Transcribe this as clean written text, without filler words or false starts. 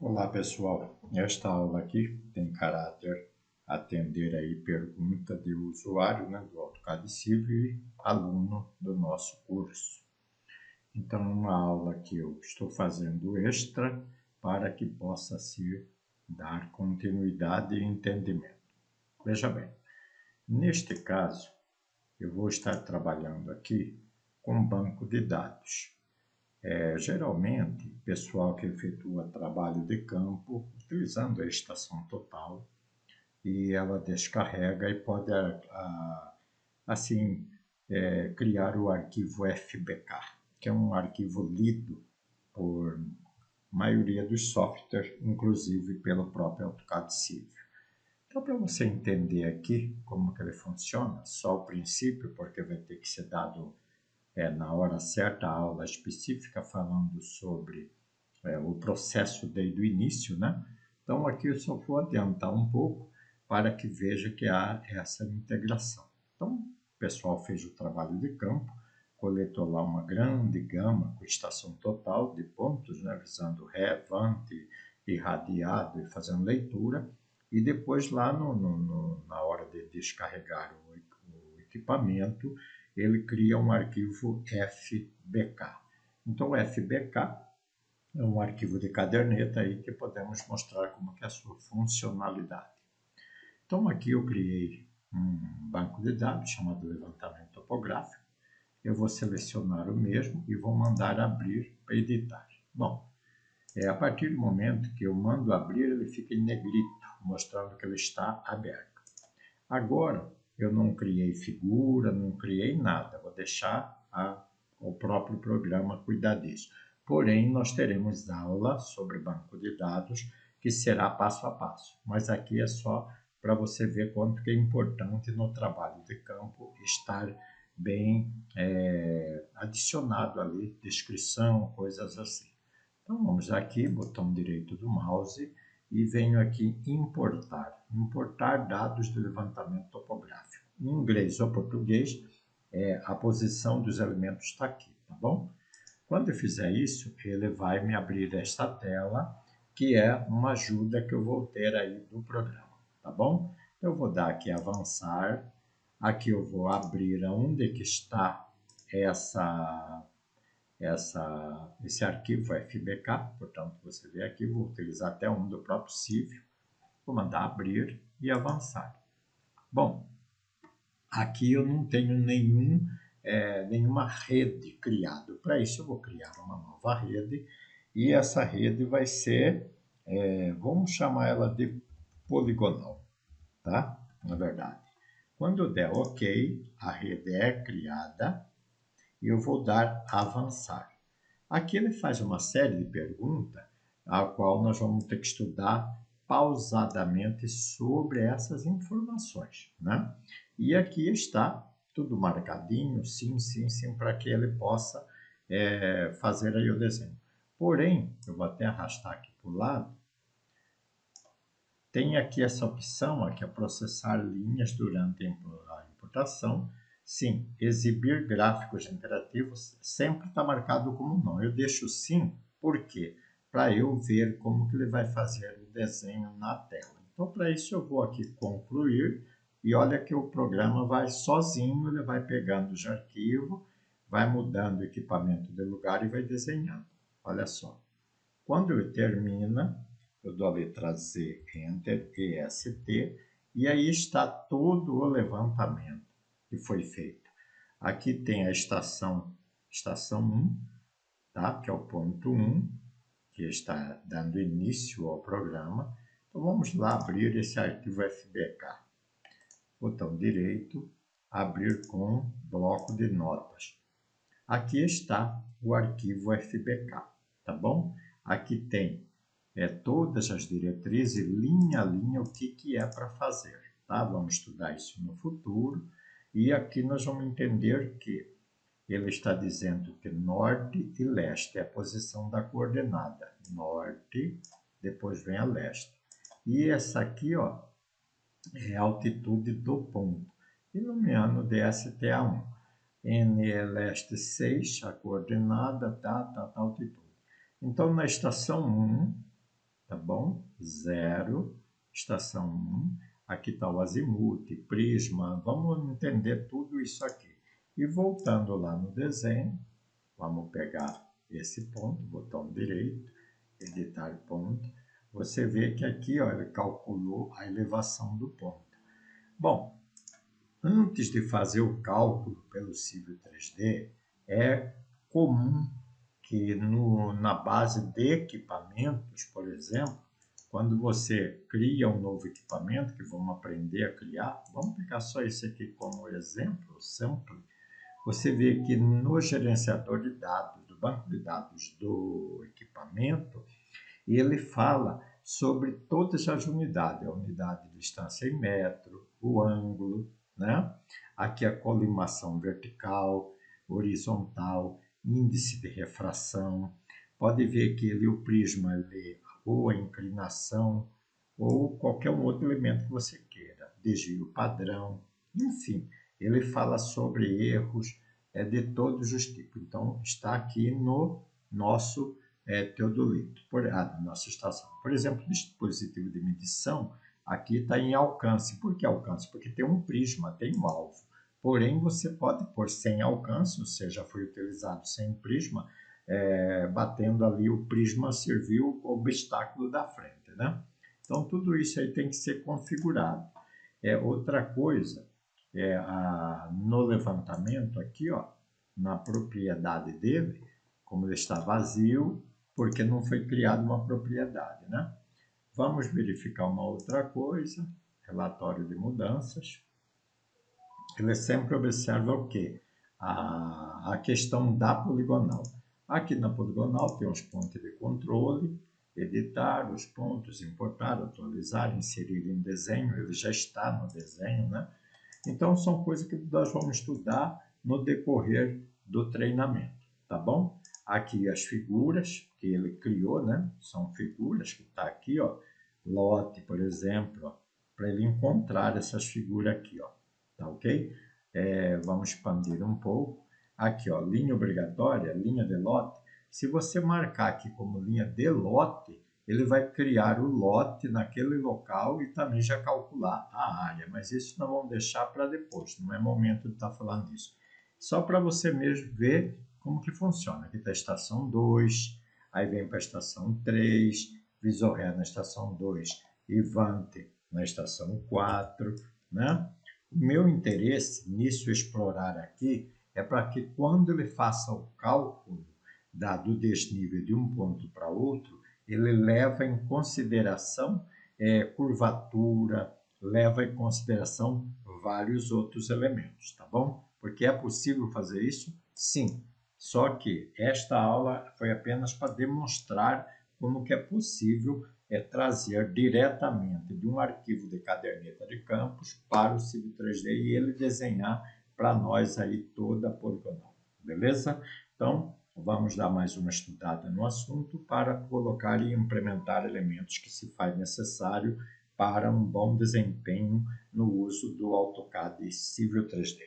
Olá pessoal, esta aula aqui tem caráter atender aí pergunta de usuário, do AutoCAD Civil e aluno do nosso curso. Então, uma aula que eu estou fazendo extra para que possa se dar continuidade e entendimento. Veja bem, neste caso, eu vou estar trabalhando aqui com banco de dados. Geralmente, pessoal que efetua trabalho de campo, utilizando a estação total, e ela descarrega e pode, assim, criar o arquivo FBK, que é um arquivo lido por maioria dos softwares, inclusive pelo próprio AutoCAD Civil. Então, para você entender aqui como que ele funciona, só o princípio, porque vai ter que ser dado na hora certa a aula específica falando sobre o processo desde o início, Então aqui eu só vou adiantar um pouco para que veja que há essa integração. Então o pessoal fez o trabalho de campo, coletou lá uma grande gama com estação total de pontos, visando relevante, irradiado e fazendo leitura, e depois lá na hora de descarregar o equipamento, ele cria um arquivo FBK. Então, o FBK é um arquivo de caderneta aí que podemos mostrar como que é a sua funcionalidade. Então, aqui eu criei um banco de dados chamado levantamento topográfico. Eu vou selecionar o mesmo e vou mandar abrir para editar. Bom, a partir do momento que eu mando abrir, ele fica em negrito, mostrando que ele está aberto. Agora, eu não criei figura, não criei nada, vou deixar o próprio programa cuidar disso. Porém, nós teremos aula sobre banco de dados, que será passo a passo. Mas aqui é só para você ver quanto que é importante no trabalho de campo estar bem adicionado ali, descrição, coisas assim. Então, vamos aqui, botão direito do mouse, e venho aqui importar dados de levantamento topográfico. Em inglês ou português, a posição dos elementos está aqui, tá bom? Quando eu fizer isso, ele vai me abrir esta tela, que é uma ajuda que eu vou ter aí do programa, tá bom? Eu vou dar aqui avançar, aqui eu vou abrir onde que está esse arquivo FBK, portanto, você vê aqui, vou utilizar até um do próprio Civil, vou mandar abrir e avançar. Bom, aqui eu não tenho nenhuma rede criada. Para isso, eu vou criar uma nova rede, e essa rede vai ser, vamos chamar ela de poligonal, tá? Na verdade. Quando eu der OK, a rede é criada, e eu vou dar avançar. Aqui ele faz uma série de perguntas, a qual nós vamos ter que estudar pausadamente sobre essas informações, E aqui está tudo marcadinho, sim, sim, sim, para que ele possa fazer aí o desenho. Porém, eu vou até arrastar aqui para o lado, tem aqui essa opção, aqui, processar linhas durante a importação. Sim, exibir gráficos interativos sempre está marcado como não. Eu deixo sim, por quê? Para eu ver como que ele vai fazer o desenho na tela. Então, para isso, eu vou aqui concluir, e olha que o programa vai sozinho, ele vai pegando os arquivos, vai mudando o equipamento de lugar e vai desenhando. Olha só. Quando ele termina, eu dou a letra Z, Enter, EST, e aí está todo o levantamento que foi feito. Aqui tem a estação 1, tá? Que é o ponto 1, que está dando início ao programa. Então, vamos lá abrir esse arquivo FBK. Botão direito, abrir com bloco de notas. Aqui está o arquivo FBK, tá bom? Aqui tem todas as diretrizes, linha a linha, o que é para fazer, tá? Vamos estudar isso no futuro. E aqui nós vamos entender que ele está dizendo que norte e leste é a posição da coordenada. Norte, depois vem a leste. E essa aqui, ó, é a altitude do ponto, iluminando DSTA1. N é leste 6, a coordenada, tá, altitude. Então, na estação 1, tá bom? 0, estação 1, aqui está o azimuth, prisma, vamos entender tudo isso aqui. E voltando lá no desenho, vamos pegar esse ponto, botão direito, editar ponto, você vê que aqui ó, ele calculou a elevação do ponto. Bom, antes de fazer o cálculo pelo Civil 3D, é comum que na base de equipamentos, por exemplo, quando você cria um novo equipamento, que vamos aprender a criar, vamos pegar só esse aqui como exemplo, sample, você vê que no gerenciador de dados, do banco de dados do equipamento, ele fala sobre todas as unidades, a unidade de distância em metro, o ângulo, né? Aqui a colimação vertical, horizontal, índice de refração. Pode ver que ele, o prisma, ou a inclinação, ou qualquer um outro elemento que você queira, desvio padrão, enfim, ele fala sobre erros de todos os tipos. Então, está aqui no nosso teodolito, nossa estação. Por exemplo, dispositivo de medição, aqui está em alcance. Por que alcance? Porque tem um prisma, tem um alvo. Porém, você pode pôr sem alcance, ou seja, foi utilizado sem prisma, batendo ali o prisma serviu o obstáculo da frente, né? Então, tudo isso aí tem que ser configurado. Outra coisa, no levantamento aqui, ó, na propriedade dele, como ele está vazio, porque não foi criada uma propriedade, né? Vamos verificar uma outra coisa, relatório de mudanças. Ele sempre observa o quê? A questão da poligonal. Aqui na poligonal tem os pontos de controle, editar os pontos, importar, atualizar, inserir em desenho, ele já está no desenho, né? Então, são coisas que nós vamos estudar no decorrer do treinamento, tá bom? Aqui as figuras que ele criou, né? São figuras que está aqui, ó. Lote, por exemplo, para ele encontrar essas figuras aqui, ó. Tá ok? Vamos expandir um pouco. Aqui, ó, linha obrigatória, linha de lote. Se você marcar aqui como linha de lote, ele vai criar o lote naquele local e também já calcular a área. Mas isso nós vamos deixar para depois, não é momento de estar falando disso. Só para você mesmo ver como que funciona. Aqui está a estação 2, aí vem para a estação 3, Visorré na estação 2 e Vante na estação 4, né? O meu interesse nisso explorar aqui é para que quando ele faça o cálculo do desnível de um ponto para outro, ele leva em consideração curvatura, leva em consideração vários outros elementos, tá bom? Porque é possível fazer isso? Sim. Só que esta aula foi apenas para demonstrar como que é possível trazer diretamente de um arquivo de caderneta de campos para o Civil 3D e ele desenhar para nós aí toda a poligonal, beleza? Então, vamos dar mais uma estudada no assunto para colocar e implementar elementos que se faz necessário para um bom desempenho no uso do AutoCAD Civil 3D.